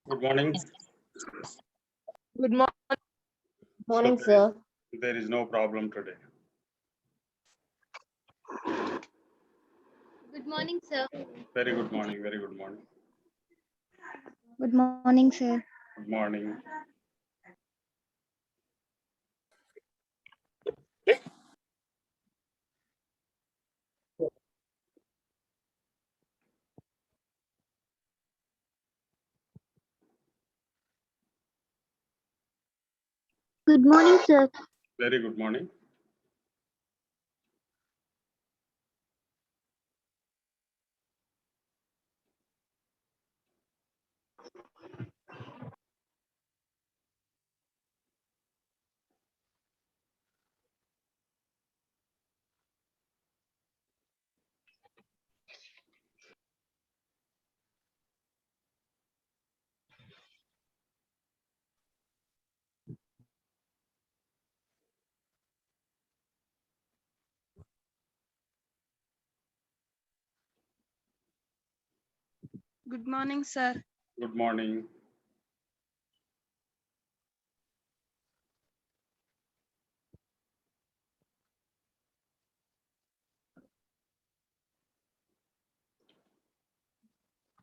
Good morning. Good morning. Morning, So sir. there is no problem today. Good morning, sir. Very good morning. Very good morning. Good morning, sir. Good morning. Good morning, sir. Very good morning. Good morning, sir. Good morning.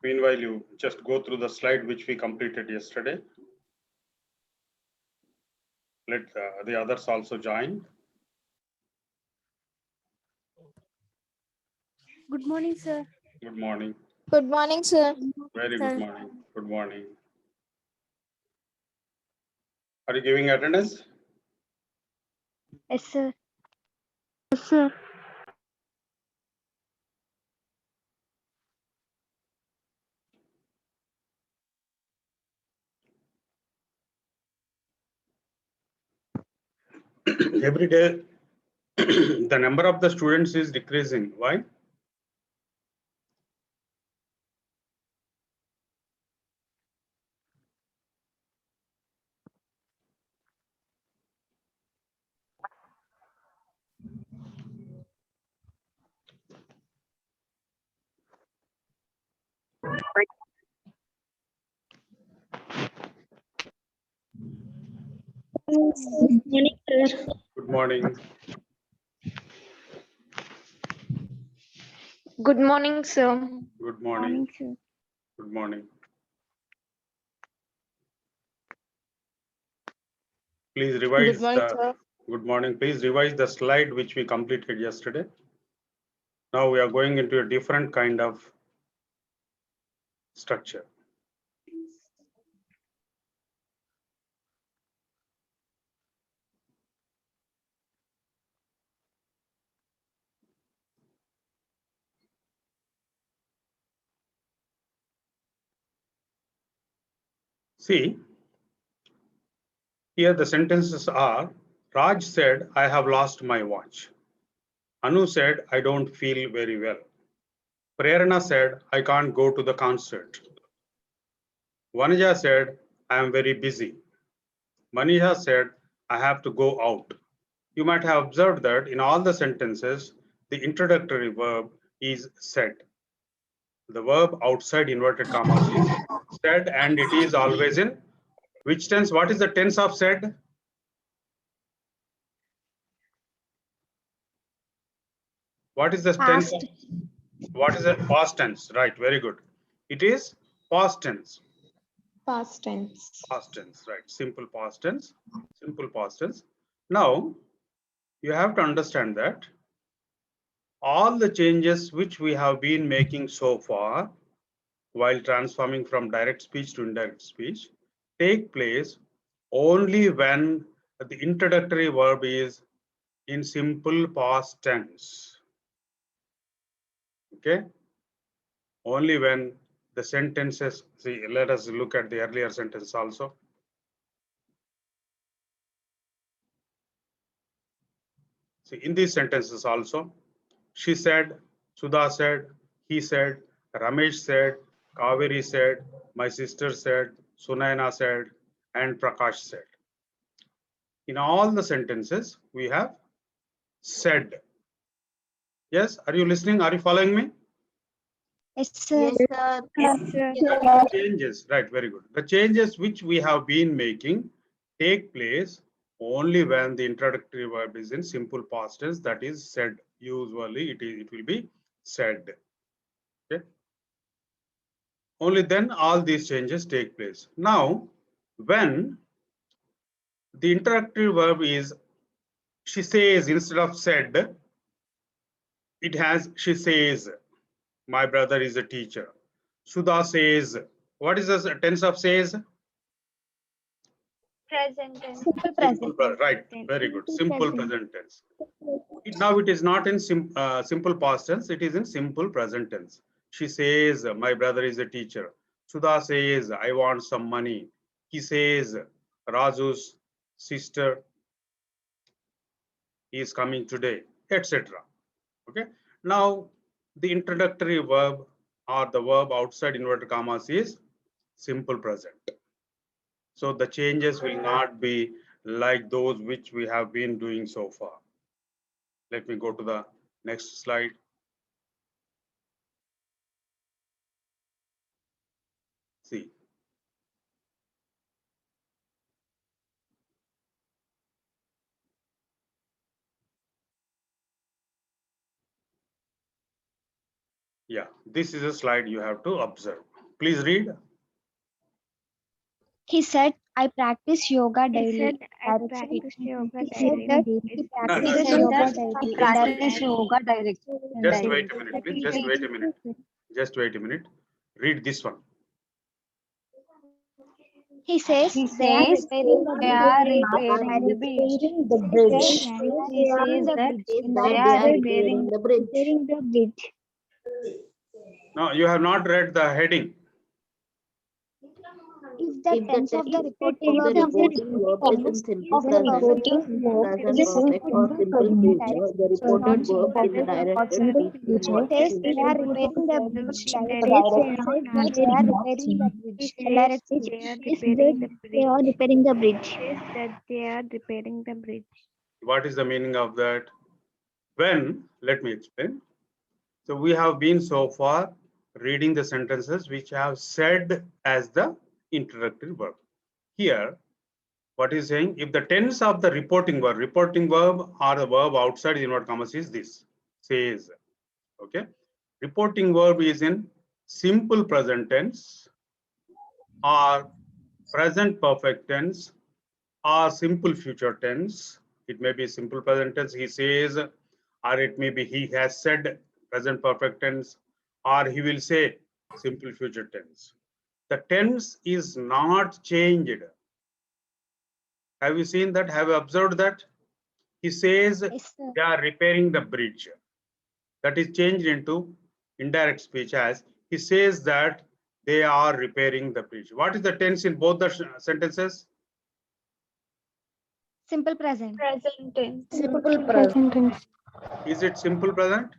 Meanwhile, you just go through the slide which we completed yesterday. Let the others also join. Good morning, sir. Good morning. Good morning, sir. Very good morning. Good morning. Are you giving attendance? Yes, sir. Yes, sir. Every day, the number of the students is decreasing. Why? Good morning, sir. Good morning. Good morning, sir. Good morning. sir. Good morning. Please revise Good morning, the sir. good morning. Please revise the slide which we completed yesterday. Now we are going into a different kind of structure. See, here the sentences are: Raj said, I have lost my watch. Anu said, I don't feel very well. Prerna said, I can't go to the concert. Vanaja said, I am very busy. Manisha said, I have to go out. You might have observed that in all the sentences, the introductory verb is said. The verb outside inverted commas is said, and it is always in which tense? What is the tense of said? What is the tense? Past. What is the past tense? Right, very good. It is past tense. Past tense. Past tense, right. Simple past tense. Simple past tense. Now, you have to understand that all the changes which we have been making so far while transforming from direct speech to indirect speech take place only when the introductory verb is in simple past tense. Okay? Only when the sentences, see, let us look at the earlier sentence also. See, in these sentences also, she said, Sudha said, he said, Ramesh said, Kaveri said, my sister said, Sunayana said, and Prakash said. In all the sentences, we have said. Yes, are you listening? Are you following me? Yes, sir. Yes, sir. Changes, right, very good. The changes which we have been making take place only when the introductory verb is in simple past tense, that is said. Usually it will be said. Okay. Only then all these changes take place. Now, when the introductory verb is she says instead of said, it has she says, my brother is a teacher. Sudha says, what is the tense of says? Present tense. Simple Simple, present. right, very good. Simple present. present tense. Now it is not in simple past tense, it is in simple present tense. She says, my brother is a teacher. Sudha says, I want some money. He says, Raju's sister is coming today, etc. Okay. Now the introductory verb or the verb outside inverted commas is simple present. So the changes will not be like those which we have been doing so far. Let me go to the next slide. See. Yeah, this is a slide you have to observe. Please read. He said, I practice yoga daily. I Direction. practice yoga He said daily. that he No, no, practices just, yoga just, daily. just, Practice yoga direction. just wait a minute, please. Just wait a minute. Just wait a minute. Read this one. He says they are repairing the bridge. He says that they are repairing the bridge. No, you have not read the heading. If the tense of the reporting verb is in simple future, says they are repairing the bridge. Direct says that they are repairing the bridge. Indirect speech is that they are repairing the bridge. Says that they are repairing the bridge. What is the meaning of that? When, let me explain. So we have been so far reading the sentences which have said as the introductory verb. Here, what is saying, if the tense of the reporting verb or the verb outside inverted commas is this, says. Okay. Reporting verb is in simple present tense or present perfect tense or simple future tense. It may be simple present tense, he says, or it may be he has said, present perfect tense, or he will say, simple future tense. The tense is not changed. Have you seen that? Have you observed that? He says Yes, sir. they are repairing the bridge. That is changed into indirect speech as he says that they are repairing the bridge. What is the tense in both the sentences? Simple present. Present tense. Is it simple present?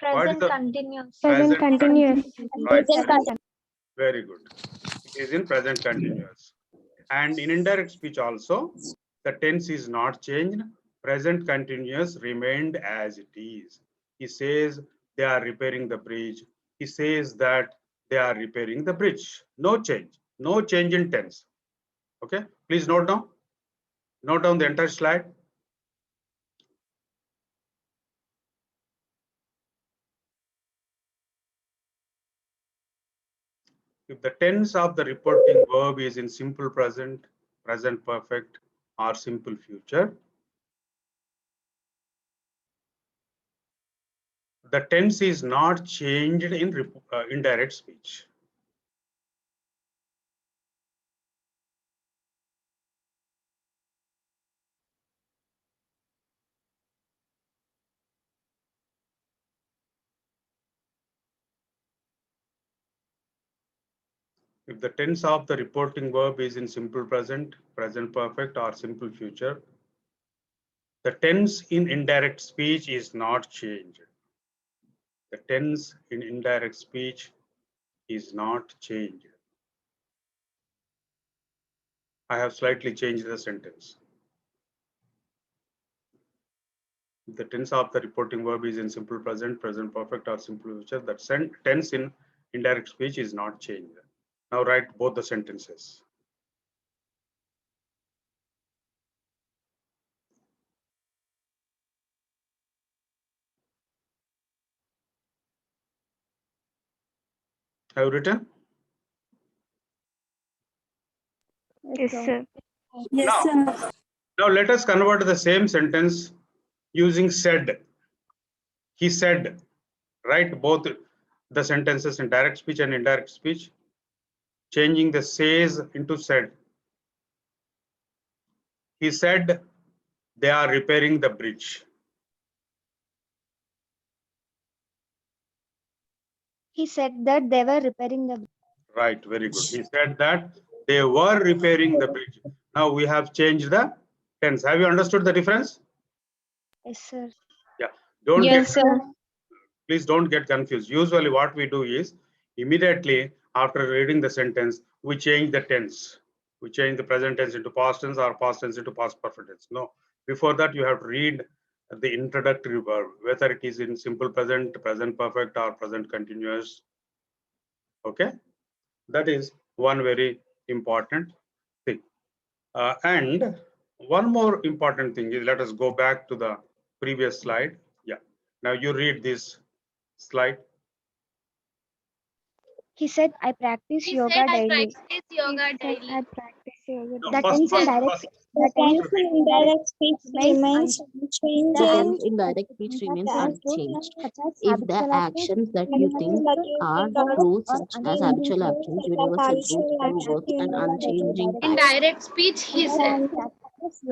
What is Present the continuous. present continuous. Right. Very good. It is in present continuous. And in indirect speech also, the tense is not changed. Present continuous remained as it is. He says they are repairing the bridge. He says that they are repairing the bridge. No change. No change in tense. Okay. Please note down. Note down the entire slide. If the tense of the reporting verb is in simple present, present perfect, or simple future, the tense is not changed in indirect speech. If the tense of the reporting verb is in simple present, present perfect, or simple future, the tense in indirect speech is not changed. The tense in indirect speech is not changed. I have slightly changed the sentence. if the tense of the reporting verb is in simple present, present perfect, or simple future, that tense in indirect speech is not changed. Now write both the sentences. Have you written? Yes, sir. Now let us convert the same sentence using said. He said. Write both the sentences in direct speech and indirect speech, changing the says into said. He said they are repairing the bridge. He said that they were repairing the bridge. Right, very good. He said that they were repairing the bridge. Now we have changed the tense. Have you understood the difference? Yes, sir. Yeah. Don't Yes, get, sir. please don't get confused. Usually what we do is immediately after reading the sentence, we change the tense. We change the present tense into past tense or past tense into past perfect tense. No, before that you have to read the introductory verb, whether it is in simple present, present perfect, or present continuous. Okay, that is one very important thing. And one more important thing is, let us go back to the previous slide. Yeah, now you read this slide. He said, I practice He yoga said, I daily. practice yoga He said, daily. I practice yoga No, The daily. tense in direct first. the tense Read. in indirect speech remains The tense in direct speech remains unchanged if the actions that you think are true, such as habitual actions, universal truth, true worth, and unchanging In facts. direct speech, he said,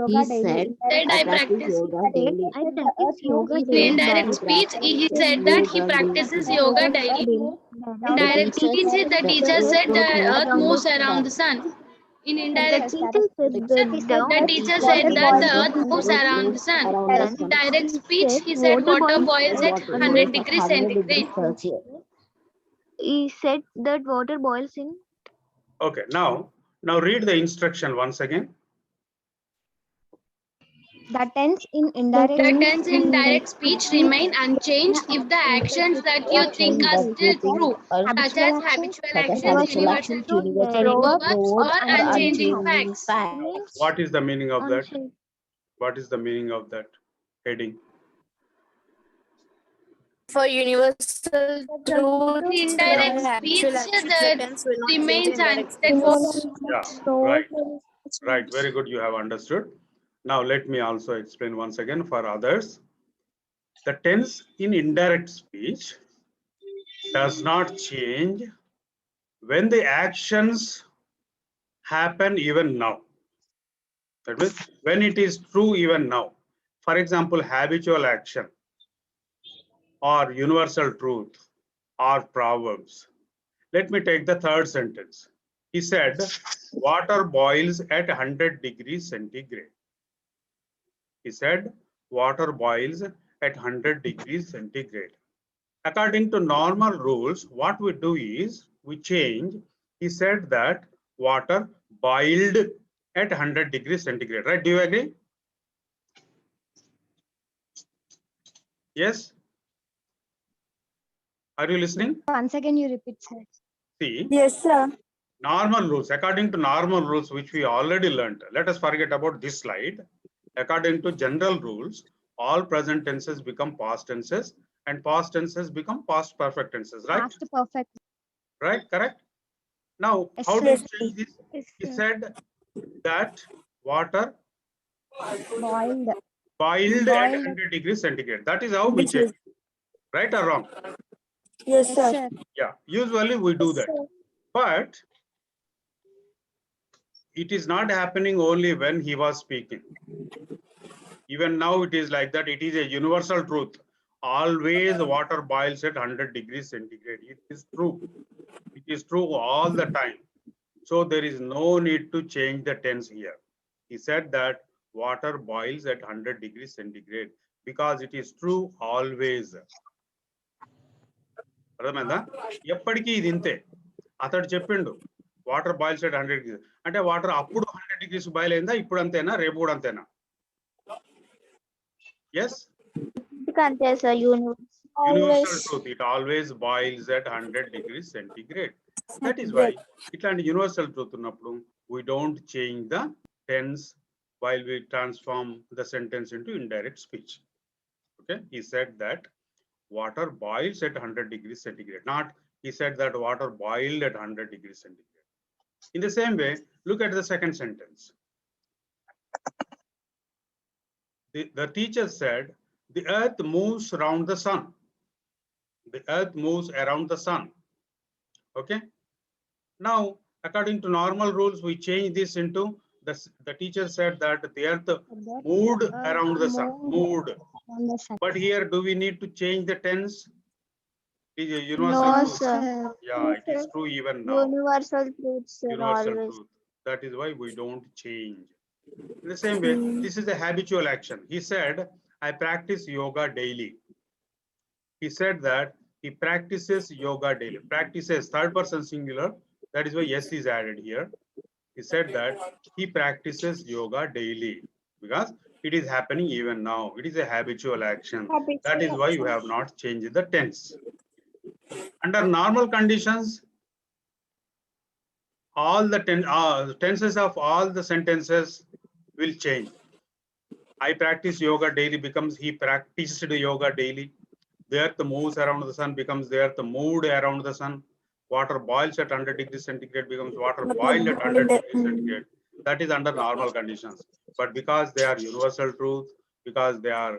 He said, I I practice practice. yoga daily. I practice yoga In daily. indirect speech, he said that he practices yoga daily. In direct speech, the teacher said the earth moves around the sun. In indirect speech, the teacher said that the earth moves around the sun. In direct speech, he said water boils at 100 degrees centigrade. He said that water boils in. Okay, now read the instruction once again. The tense in indirect The tense in direct speech remain unchanged if the actions that you think are still true, such as habitual actions, universal truth, true words, or unchanging facts. What is the meaning of that? Unchanged. What is the meaning of that heading? For universal truth, In indirect speech, that remains unchanged. Yeah, right, very good, you have understood. Now let me also explain once again for others. The tense in indirect speech does not change when the actions happen even now. That means when it is true even now. For example, habitual action or universal truth or proverbs. Let me take the third sentence. He said, water boils at 100 degrees centigrade. He said, water boils at 100 degrees centigrade. According to normal rules, what we do is we change. He said that water boiled at 100 degrees centigrade, right? Do you agree? Yes? Are you listening? Once again, you repeat, sir. See, Yes, sir. normal rules, according to normal rules, which we already learned. Let us forget about this slide. According to general rules, all present tenses become past tenses and past tenses become past perfect tenses, right? Past perfect. Right, correct? Now, Yes, how do you change this? Yes, He sir. said that water Boiled. boiled at 100 degrees centigrade. That is how we change. Right or wrong? Yes, Yes, sir. sir. Yeah, usually we do that. But it is not happening only when he was speaking. Even now it is like that. It is a universal truth. Always water boils at 100 degrees centigrade. It is true. It is true all the time. So there is no need to change the tense here. He said that water boils at 100 degrees centigrade because it is true always. అర్థమైందా? ఎప్పటికీ ఇది ఇంతే. అతడు చెప్పిండు water boils at 100 degrees అంటే water అప్పుడు 100 degrees boil అయిందా ఇప్పుడు అంతేనా రేపు కూడా అంతేనా? ఎస్ అంతే sir Universal truth. It always boils at 100 degrees centigrade. That is why ఇట్లాంటి universal truth ఉన్నప్పుడు we don't change the tense while we transform the sentence into indirect speech. Okay, he said that water boils at 100 degrees centigrade. Not he said that water boiled at 100 degrees centigrade. In the same way, look at the second sentence. The teacher said, the earth moves around the sun. The earth moves around the sun. Okay. Now, according to normal rules, we change this into the teacher said that the earth moved around the sun. Moved. But here, do we need to change the tense? It is a universal No, truth. sir. Yeah, it is true even now. Universal truth, sir, Universal always. truth. That is why we don't change. In the same way, this is a habitual action. He said, I practice yoga daily. He said that he practices yoga daily. Practices, third person singular. That is why yes is added here. He said that he practices yoga daily because it is happening even now. It is a habitual action. That is why you have not changed the tense. Under normal conditions, all the tenses of all the sentences will change. I practice yoga daily becomes he practiced yoga daily. The earth moves around the sun becomes the earth moved around the sun. Water boils at 100 degrees centigrade becomes water boiled at 100 degrees centigrade. That is under normal conditions. But because they are universal truth, because they are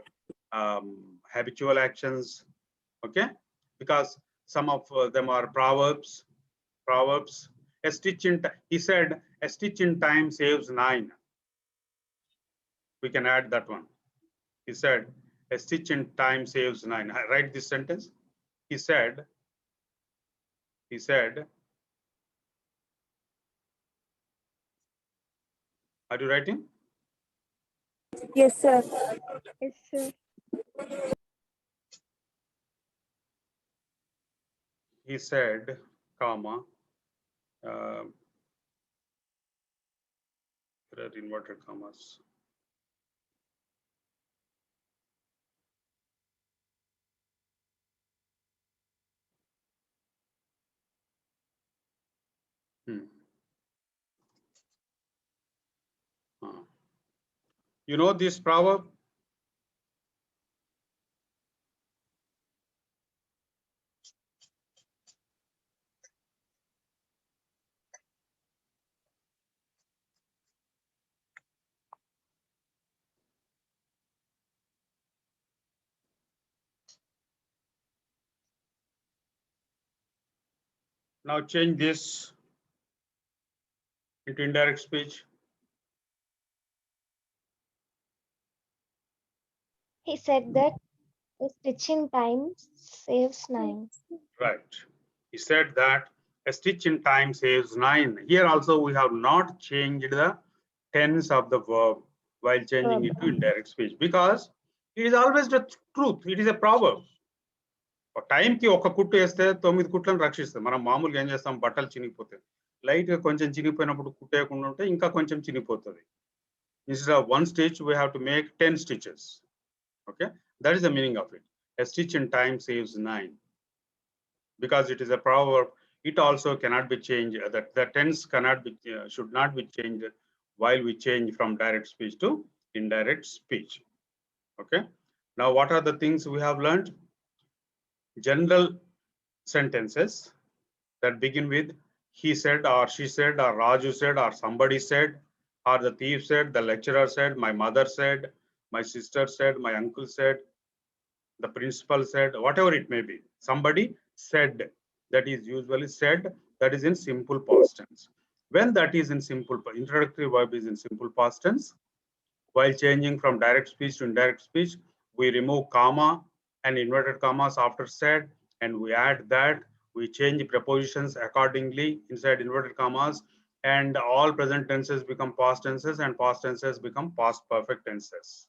habitual actions, okay? Because some of them are proverbs. A stitch in he said, a stitch in time saves 9. We can add that one. He said, a stitch in time saves 9. I write this sentence. He said, are you writing? Yes, sir. Yes, sir. He said, comma, there are inverted commas. You know this proverb? Now change this into indirect speech. He said that a stitch in time saves 9. Right. He said that a stitch in time saves 9. Here also we have not changed the tense of the verb while changing it to indirect speech because it is always the truth. It is a proverb. టైంకి ఒక కుట్టు వేస్తే 9 కుట్లను రక్షిస్తాం. మనం మామూలుగా ఏం చేస్తాం, బట్టలు చినిగిపోతాయి. Light గా కొంచెం చినిగిపోయినప్పుడు కుట్టేయకుండా ఉంటే ఇంకా కొంచెం చినిగిపోతుంది. Instead of 1 stitch, we have to make 10 stitches. Okay, that is the meaning of it. A stitch in time saves 9. Because it is a proverb, it also cannot be changed. The tense cannot be should not be changed while we change from direct speech to indirect speech. Okay. Now, what are the things we have learned? General sentences that begin with he said or she said or Raju said or somebody said or the thief said, the lecturer said, my mother said, my sister said, my uncle said, the principal said, whatever it may be. Somebody said, that is usually said, that is in simple past tense. When that is in simple, introductory verb is in simple past tense, while changing from direct speech to indirect speech, we remove comma and inverted commas after said, and we add that, we change prepositions accordingly inside inverted commas, and all present tenses become past tenses and past tenses become past perfect tenses.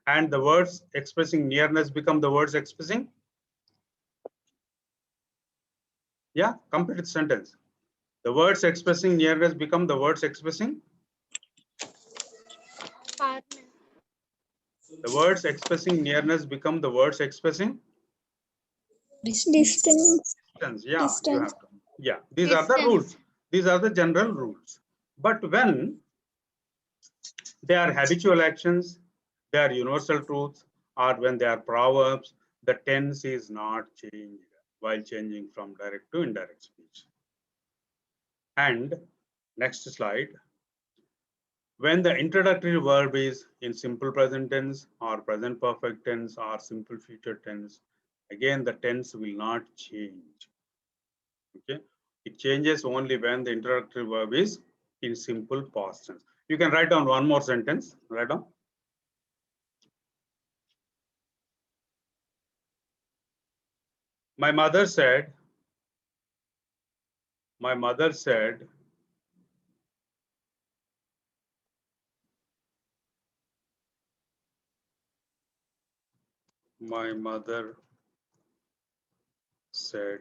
And the words expressing nearness become the words expressing, yeah, complete the sentence. The words expressing nearness become the words expressing The words expressing nearness become the words expressing Distance. distance. Yeah, you have to. Yeah, these are the rules. These are the general rules. But when they are habitual actions, they are universal truths, or when they are proverbs, the tense is not changed while changing from direct to indirect speech. And next slide. When the introductory verb is in simple present tense or present perfect tense or simple future tense, again the tense will not change. Okay, it changes only when the introductory verb is in simple past tense. You can write down one more sentence. Write down. My mother said, my mother said, my mother said,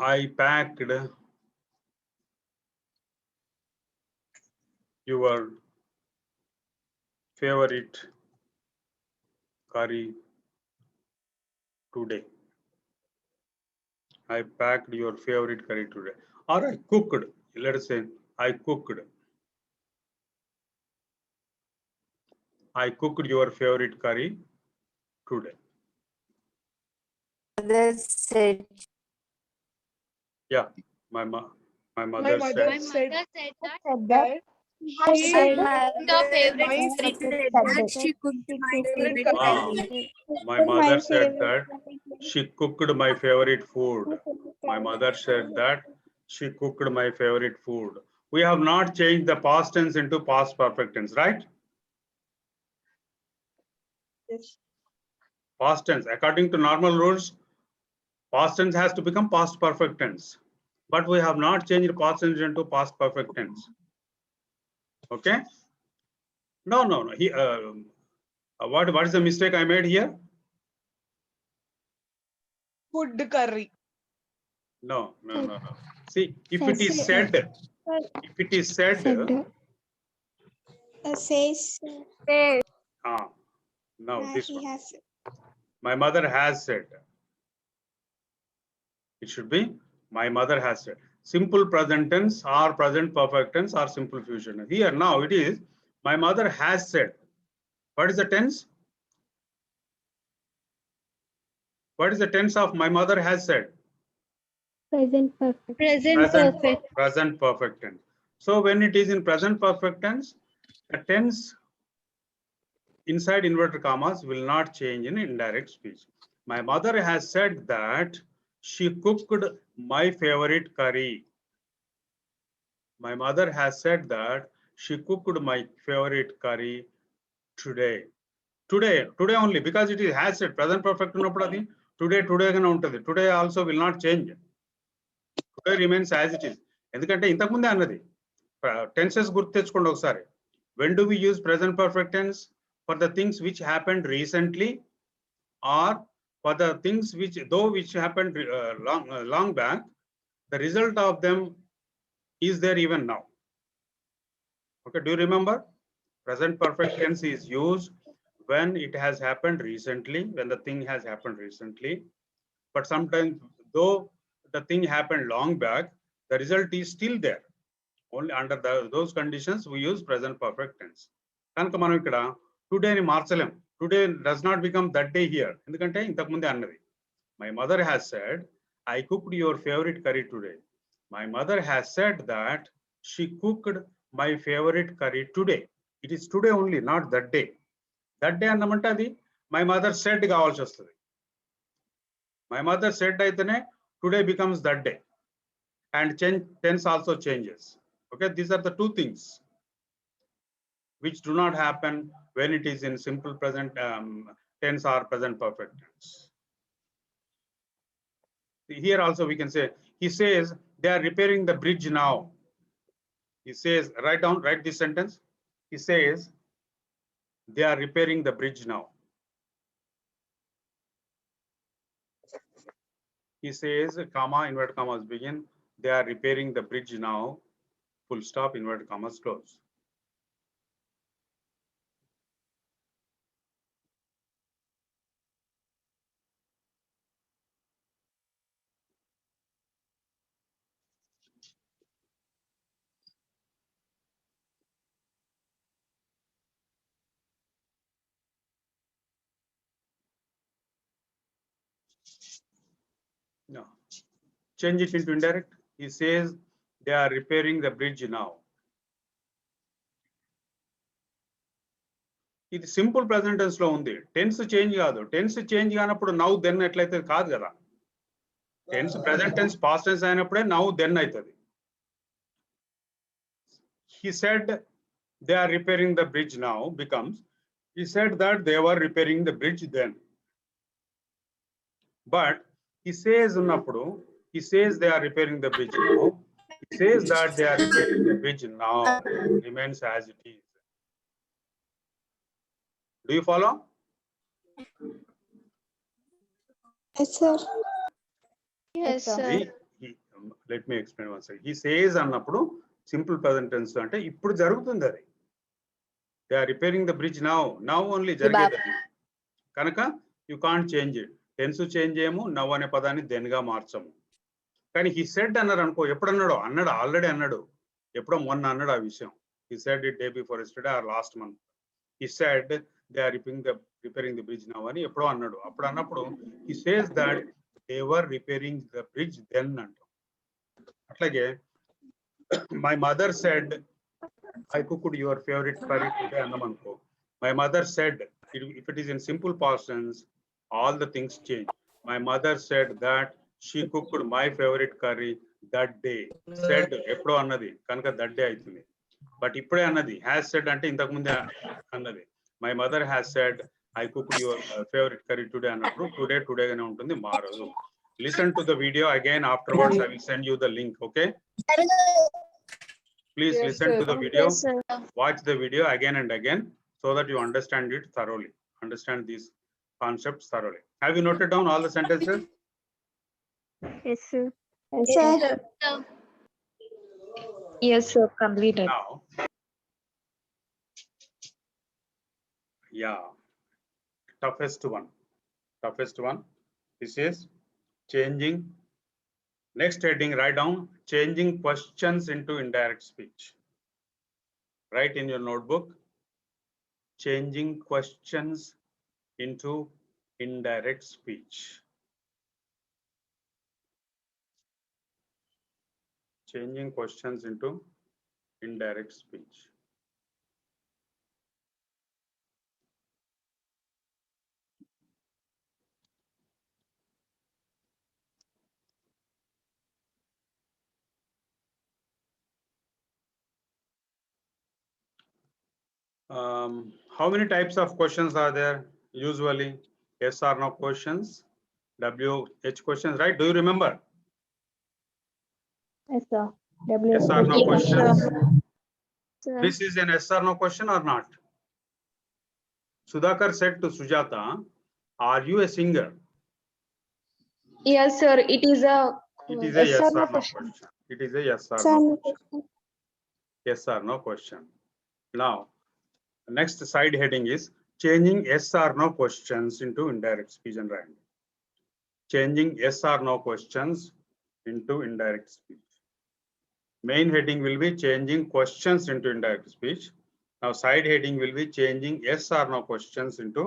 I packed your favorite curry today. I packed your favorite curry today. Or I cooked. Let us say, I cooked. I cooked your favorite curry today. Mother said. Yeah, my mother My said. mother said that she Your favorite my curry today. she cooked my favorite Ah, my mother said that she cooked my favorite food. My mother said that she cooked my favorite food. We have not changed the past tense into past perfect tense, right? Yes. Past tense, according to normal rules, past tense has to become past perfect tense. But we have not changed past tense into past perfect tense. Okay? No. What is the mistake I made here? Food curry. No. See, if it is said, Says. now this He one. has. My mother has said. It should be my mother has said. Simple present tense or present perfect tense or simple future tense. Here now it is my mother has said. What is the tense? What is the tense of my mother has said? Present perfect. Present perfect tense. So when it is in present perfect tense, the tense inside inverted commas will not change in indirect speech. My mother has said that she cooked my favorite curry. My mother has said that she cooked my favorite curry today. Today only, because it is has said present perfect ఉన్నప్పుడు అది today గానే ఉంటుంది. Today also will not change. Today remains as it is. ఎందుకంటే ఇంతకు ముందే అన్నది. Tenses గుర్తు తెచ్చుకోండి ఒకసారి. When do we use present perfect tense? For the things which happened recently or for the things which happened long back, the result of them is there even now. Okay, do you remember? Present perfect tense is used when it has happened recently, when the thing has happened recently. But sometimes, though the thing happened long back, the result is still there. Only under those conditions, we use present perfect tense. కనుక మనం ఇక్కడ today ని మార్చలేం. Today does not become that day here. ఎందుకంటే ఇంతకు ముందే అన్నది. My mother has said I cooked your favourite curry today. My mother has said that she cooked my favourite curry today. It is today only, not that day. That day అన్నమంటే అది my mother said కావాల్సి వస్తుంది. My mother said అయితేనే today becomes that day, and tense also changes. Okay, these are the two things which do not happen when it is in simple present tense or present perfect tense. Here also we can say, he says they are repairing the bridge now. He says, write this sentence. He says they are repairing the bridge now. He says, comma, inverted commas begin, they are repairing the bridge now. full stop, inverted commas, close. No. Change it into indirect. He says they are repairing the bridge now. ఇది simple present tense లో ఉంది. Tense change కాదు. Tense change కానప్పుడు now then ఎట్లయితే కాదు కదా. Tense present tense past tense అయినప్పుడే now then అవుతుంది. He said they are repairing the bridge now becomes he said that they were repairing the bridge then. But he says ఉన్నప్పుడు he says they are repairing the bridge now. He says that they are repairing the bridge now remains as it is. Do you follow? Yes, sir. Yes, sir. Let me explain once again. He says అన్నప్పుడు simple present tense అంటే ఇప్పుడు జరుగుతుంది అది. They are repairing the bridge now only జరిగేది అది. కనుక you can't change it. Tense change చేయము, now అనే పదాన్ని దెన్ గా మార్చము. కానీ హీ సెడ్ అన్నారు అనుకో, ఎప్పుడు అన్నాడు ఆల్రెడీ అన్నాడు, ఎప్పుడో మొన్న అన్నాడు ఆ విషయం. He said it day before yesterday or last month. He said they are repairing the bridge now అని ఎప్పుడో అన్నాడు. అప్పుడు అన్నప్పుడు he says that they were repairing the bridge then అంటాం. అట్లాగే my mother said I cooked your favorite curry today అన్నాం అనుకో. My mother said, if it is in simple past tense, all the things change. My mother said that she cooked my favorite curry that day. Said ఎప్పుడో అన్నది కనుక that day అవుతుంది. But ఇప్పుడే అన్నది. has said అంటే ఇంతకు ముందే అన్నది. My mother has said I cooked your favorite curry today అన్నప్పుడు today గానే ఉంటుంది, మారదు. Listen to the video again afterwards. I will send you the link, okay? Please Yes, listen sir. to the video. Yes, sir. Watch the video again and again so that you understand it thoroughly. Understand these concepts thoroughly. Have you noted down all the sentences? Yes, sir. Yes, sir. So, Yes, sir. Completed. Now, yeah, toughest one. This is changing. Next heading, write down changing questions into indirect speech. Write in your notebook, changing questions into indirect speech. Changing questions into indirect speech. How many types of questions are there? Usually, yes or no questions, WH questions, right? Do you remember? Yes, sir. Yes or no Yes, questions? Sir. This is an yes or no question or not? Sudhakar said to Sujata, are you a singer? Yes, sir. It is a It is a yes or no question. question. It is a yes or Sir, no question. Yes or no question. Now, the next side heading is changing yes or no questions into indirect speech and writing. Changing yes or no questions into indirect speech. Main heading will be changing questions into indirect speech. Now, side heading will be changing yes or no questions into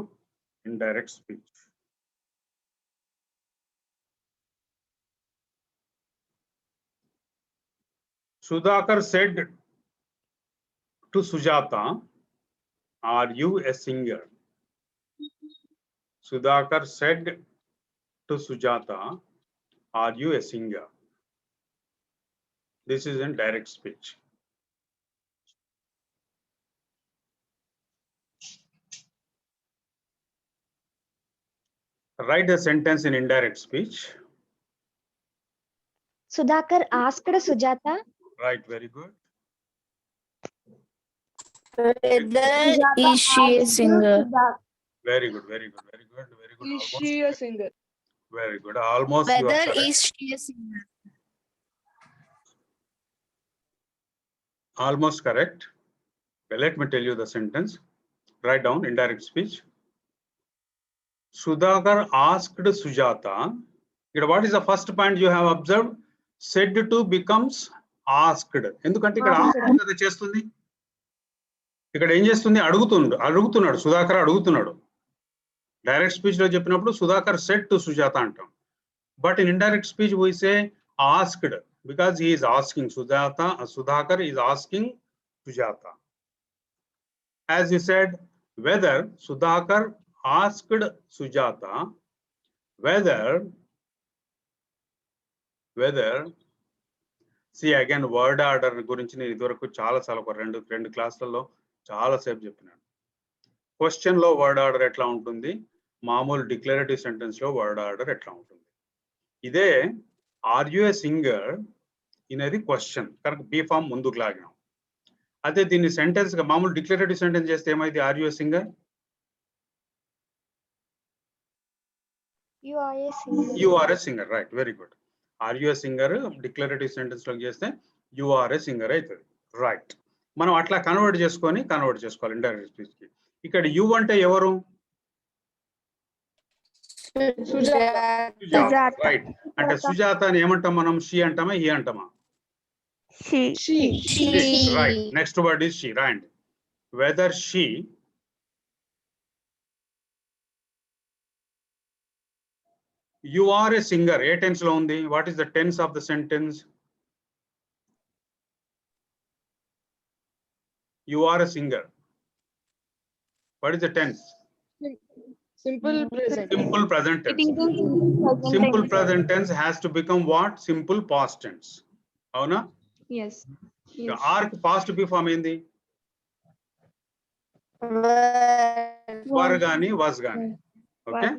indirect speech. Sudhakar said to Sujata, are you a singer? Sudhakar said to Sujata, are you a singer? This is in direct speech. Write the sentence in indirect speech. Sudhakar asked Sujata. Right, very good. Whether is she a singer? Very good, very good, very good, very good. Is she a singer? Very good. Almost you are Whether correct. is she a singer? Almost correct. Well, let me tell you the sentence. Write down indirect speech. Sudhakar asked Sujata. What is the first point you have observed? Said to becomes asked. ఎందుకంటే ఇక్కడ asked కదా చేస్తుంది. ఇక్కడ ఏం చేస్తుంది? అడుగుతున్నాడు. సుధాకర్ అడుగుతున్నాడు. Direct speech లో చెప్పినప్పుడు సుధాకర్ సెడ్ టు సుజాత అంటాం. But in indirect speech we say asked because he is asking Sudhakar is asking Sujata. As you said, whether Sudhakar asked Sujata, whether see again word order గురించి నేను ఇదివరకు చాలా ఒక రెండు క్లాసులలో చాలా సేపు చెప్పినాను. క్వశ్చన్ లో వర్డ్ ఆర్డర్ ఎట్లా ఉంటుంది, మామూలు డిక్లరేటివ్ సెంటెన్స్ లో వర్డ్ ఆర్డర్ ఎట్లా ఉంటుంది. ఇదే ఆర్ యు ఏ సింగర్ ఇనది క్వశ్చన్ కనుక బి ఫామ్ ముందుకు లాగాం. అదే దీన్ని సెంటెన్స్ గా మామూలు డిక్లరేటివ్ సెంటెన్స్ చేస్తే ఏమైంది? Are you a singer, You are a singer. You are a singer. Right, very good. Are you a singer declarative sentence లో చేస్తే యు ఆర్ ఏ సింగర్ అవుతుంది. రైట్, మనం అట్లా కన్వర్ట్ చేసుకోవాలి ఇండైరెక్ట్ స్పీచ్ కి. ఇక్కడ యు అంటే ఎవరు? సుజాత. రైట్, అంటే సుజాతని ఏమంటాం మనం? షీ అంటామా, హీ అంటామా? She. Right, next word is she. Right, whether she you are a singer, ఏ టెన్స్ లో ఉంది? What is the tense of the sentence? You are a singer. What is the tense? Simple present. Simple present tense. Simple present tense has to become what? Simple past tense. అవునా? Yes. Are కి past B form ఏంది? వర్ గాని was గాని. Okay,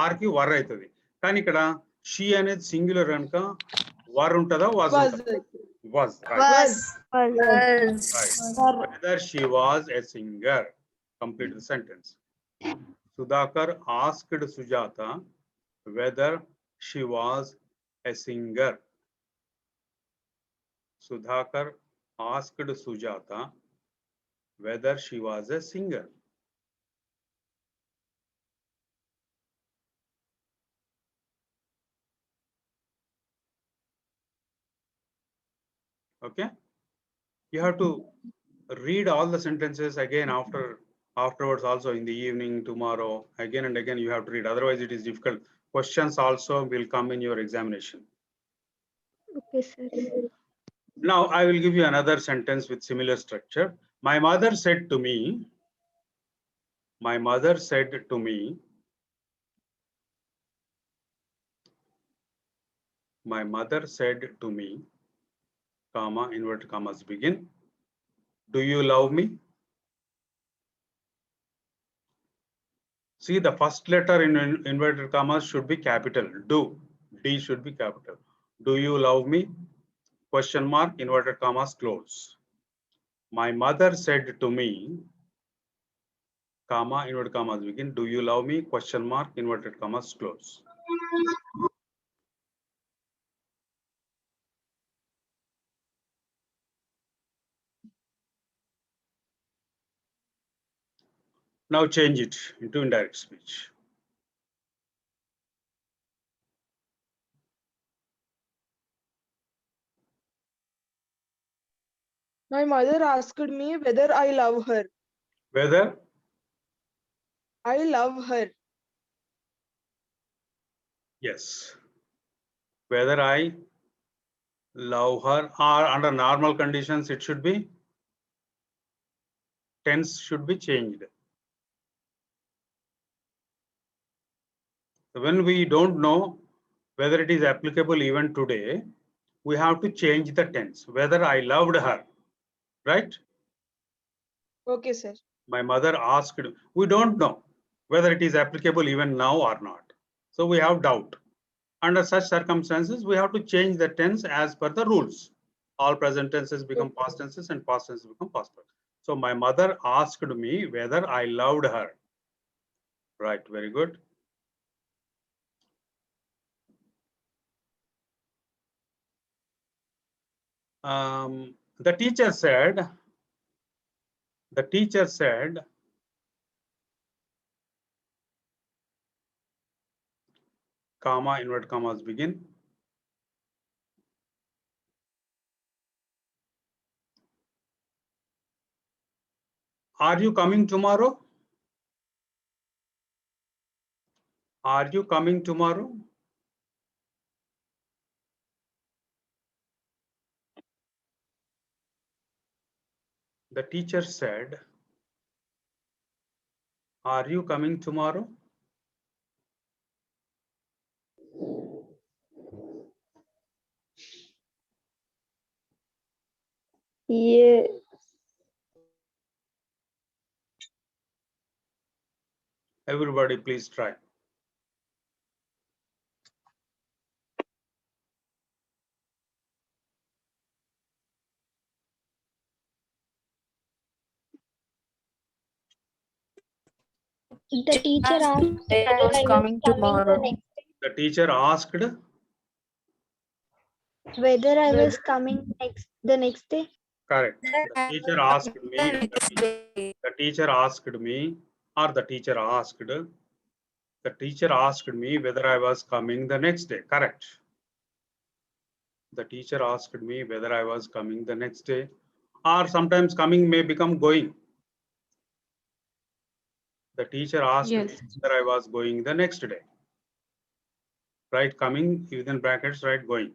are కి వర్ అవుతుంది. కానీ ఇక్కడ she అనేది సింగులర్ కనుక వర్ ఉంటుందా, was? Was. Whether she was a singer. Complete the sentence. Sudhakar asked Sujata whether she was a singer. Sudhakar asked Sujata whether she was a singer. Okay, you have to read all the sentences again afterwards also in the evening, tomorrow, again and again you have to read, otherwise it is difficult. Questions also will come in your examination. Okay, sir. Now I will give you another sentence with similar structure. My mother said to me, my mother said to me, my mother said to me, comma, inverted commas begin, do you love me? See, the first letter in inverted commas should be capital. Do, D should be capital. Do you love me? Question mark, inverted commas close. My mother said to me, comma, inverted commas begin, do you love me? Question mark, inverted commas close. Now change it into indirect speech. My mother asked me whether I love her. Whether I love her. yes, whether I love her, or under normal conditions it should be, tense should be changed. When we don't know whether it is applicable even today, we have to change the tense. Whether I loved her, right? Okay, sir. My mother asked, we don't know whether it is applicable even now or not, so we have doubt. Under such circumstances we have to change the tense as per the rules. All present tenses become past tenses and past tenses become past tense. So my mother asked me whether I loved her. Right, very good. The teacher said, comma, inverted commas begin. Are you coming tomorrow? Are you coming tomorrow? The teacher said, are you coming tomorrow? Yes. Everybody please try. The teacher asked I was coming tomorrow. The teacher asked, Whether I was coming the next day. correct. The teacher asked me, the teacher asked me, or the teacher asked me whether I was coming the next day. Correct. The teacher asked me whether I was coming the next day, or sometimes coming may become going. The teacher asked me whether I was going the next day. Right, coming within brackets, right, going.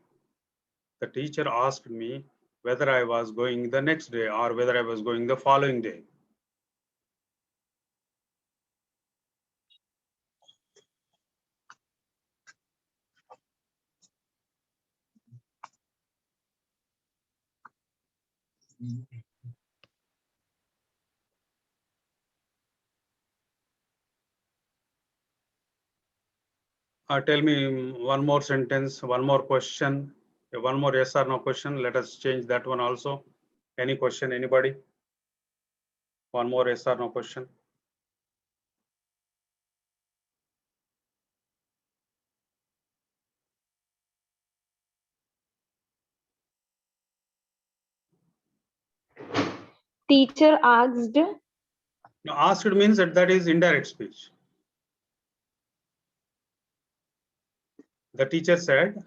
The teacher asked me whether I was going the next day or whether I was going the following day. Tell me one more sentence, one more question, one more yes or no question. Let us change that one also. Any question, anybody? One more yes or no question. teacher asked. Now, asked means that is indirect speech. The teacher said,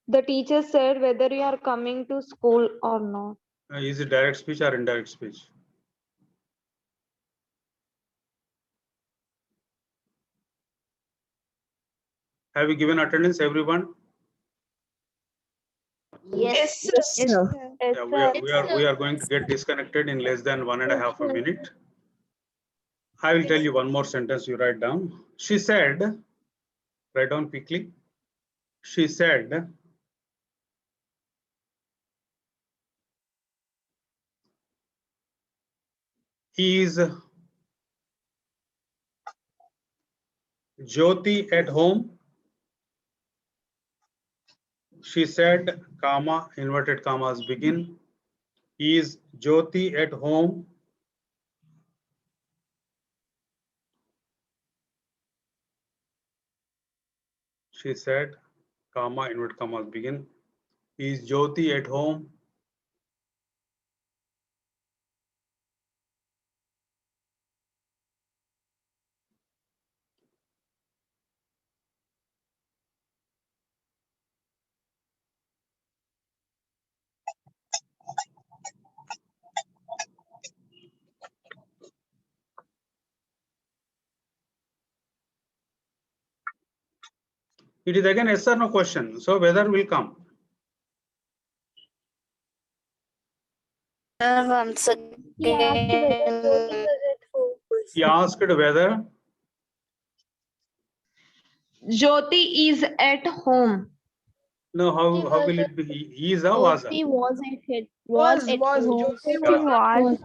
The teacher said whether you are coming to school or not. is it direct speech or indirect speech? Have you given attendance, everyone? Yes. Yes, sir. Yeah, we are going to get disconnected in less than 1.5 minutes. I will tell you one more sentence you write down. She said, write down quickly. She said, is Jyoti at home? She said, comma, inverted commas begin. Is Jyoti at home? She said, comma, inverted commas begin. Is Jyoti at home? It is again yes or no question. So whether will come. Once again. He asked whether Jyoti is at home. no, how will it be? He is or was? Jyoti was at Was home. Jyoti Jyoti was